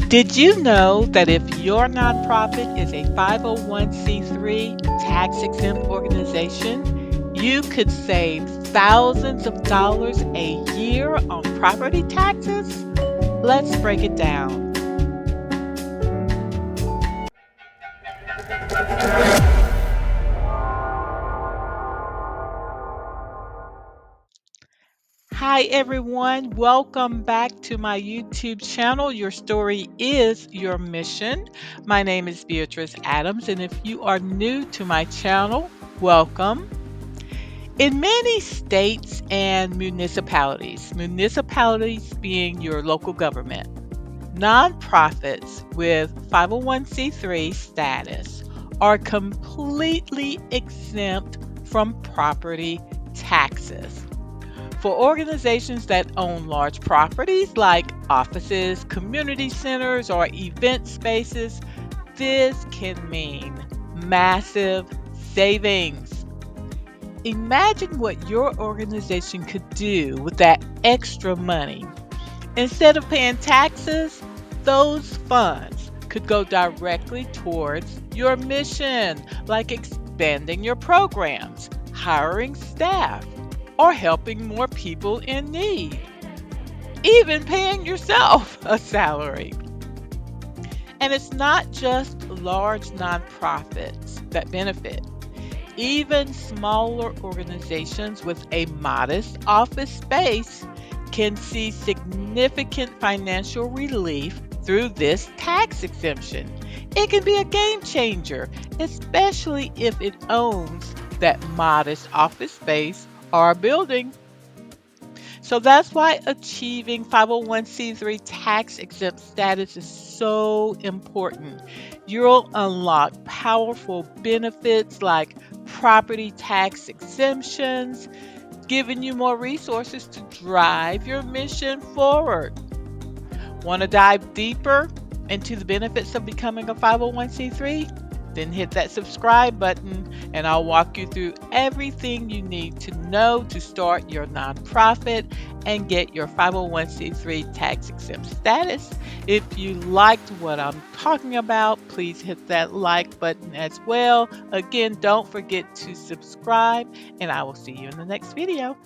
Did you know that if your nonprofit is a 501c3 tax exempt organization, you could save thousands of dollars a year on property taxes? Let's break it down. Hi, everyone. Welcome back to my YouTube channel. Your story is your mission. My name is Beatrice Adams, and if you are new to my channel, welcome. In many states and municipalities being your local government, nonprofits with 501c3 status are completely exempt from property taxes. For organizations that own large properties like offices, community centers, or event spaces, this can mean massive savings. Imagine what your organization could do with that extra money. Instead of paying taxes, those funds could go directly towards your mission, like expanding your programs, hiring staff, or helping more people in need, even paying yourself a salary. And it's not just large nonprofits that benefit. Even smaller organizations with a modest office space can see significant financial relief through this tax exemption. It can be a game changer, especially if it owns that modest office space or building. So that's why achieving 501c3 tax exempt status is so important. You'll unlock powerful benefits like property tax exemptions, giving you more resources to drive your mission forward. Want to dive deeper into the benefits of becoming a 501c3? Then hit that subscribe button and I'll walk you through everything you need to know to start your nonprofit and get your 501c3 tax exempt status. If you liked what I'm talking about, please hit that like button as well. Again, don't forget to subscribe and I will see you in the next video.